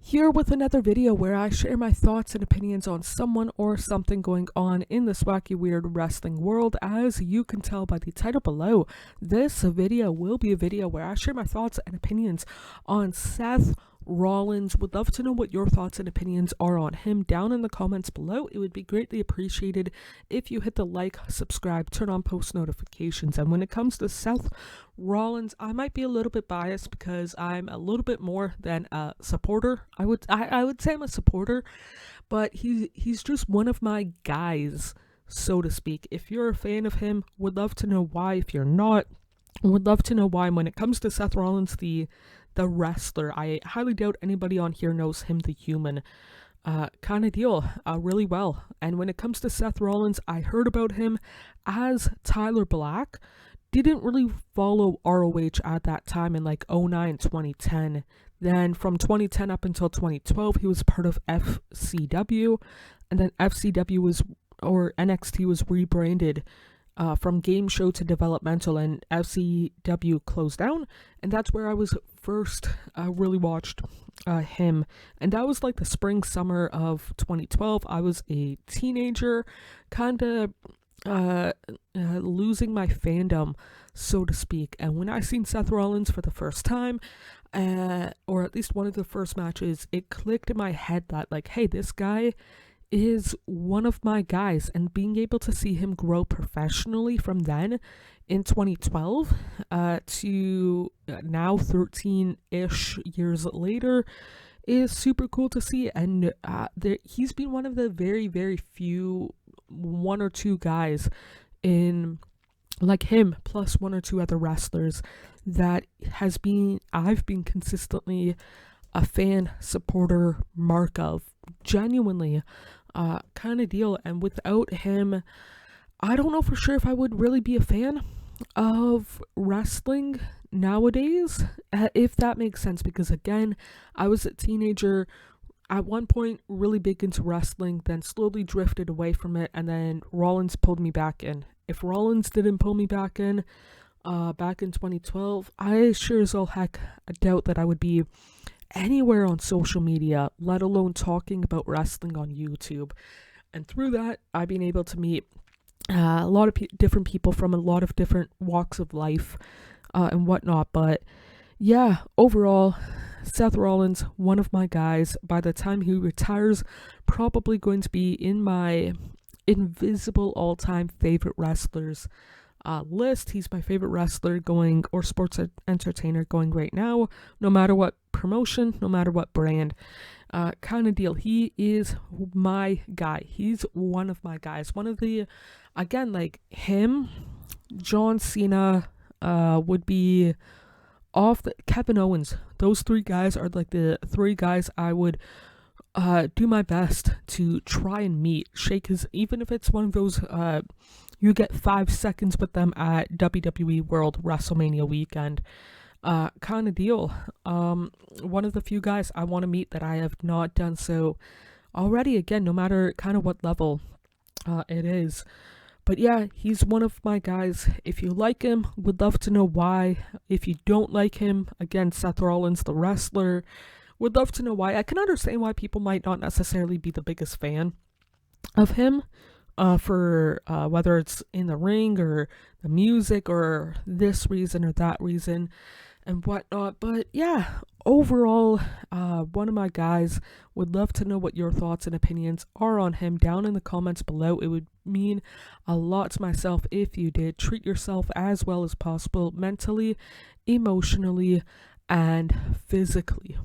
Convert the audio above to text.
Here with another video where I share my thoughts and opinions on someone or something going on in this wacky weird wrestling world. As you can tell by the title below, this video will be a video where I share my thoughts and opinions on Seth Rollins. Would love to know what your thoughts and opinions are on him down in the comments below. It would be greatly appreciated if you hit the like, subscribe, turn on post notifications. And when it comes to Seth Rollins, I might be a little bit biased because I'm a little bit more than a supporter. I would say I'm a supporter, but he's just one of my guys, so to speak. If you're a fan of him, would love to know why. If you're not, would love to know why. And when it comes to Seth Rollins, the wrestler, I highly doubt anybody on here knows him, the human kind of deal, really well. And when it comes to Seth Rollins, I heard about him as Tyler Black. Didn't really follow ROH at that time in like 09, 2010. Then from 2010 up until 2012, he was part of FCW, and then NXT was rebranded from Game Show to Developmental, and FCW closed down, and that's where I was first really watched him. And that was like the spring summer of 2012. I was a teenager, kind of losing my fandom, so to speak. And when I seen Seth Rollins for the first time, or at least one of the first matches, it clicked in my head that like, hey, this guy is one of my guys. And being able to see him grow professionally from then in 2012 to now 13-ish years later is super cool to see. And he's been one of the very, very few, one or two guys in like him plus one or two other wrestlers that I've been consistently a fan, supporter, mark of, genuinely kind of deal. And without him, I don't know for sure if I would really be a fan of wrestling nowadays, if that makes sense, because again, I was a teenager at one point, really big into wrestling, then slowly drifted away from it, and then Rollins pulled me back in. If Rollins didn't pull me back in 2012, I sure as all heck doubt that I would be anywhere on social media, let alone talking about wrestling on YouTube. And through that, I've been able to meet a lot of different people from a lot of different walks of life and whatnot. But yeah, overall, Seth Rollins, one of my guys. By the time he retires, probably going to be in my invisible all-time favorite wrestlers list. He's my favorite wrestler going, or sports entertainer going right now, no matter what promotion, no matter what brand, kind of deal. He is my guy. He's one of my guys. One of the, again, like him, John Cena would be off Kevin Owens. Those three guys are like the three guys I would do my best to try and meet, shake his, even if it's one of those you get 5 seconds with them at WWE World WrestleMania weekend kind of deal. One of the few guys I want to meet that I have not done so already, again, no matter kind of what level it is. But yeah, he's one of my guys. If you like him, would love to know why. If you don't like him, again, Seth Rollins, the wrestler, would love to know why. I can understand why people might not necessarily be the biggest fan of him, for whether it's in the ring or the music or this reason or that reason and whatnot. But yeah, overall, one of my guys. Would love to know what your thoughts and opinions are on him down in the comments below. It would mean a lot to myself if you did. Treat yourself as well as possible, mentally, emotionally, and physically.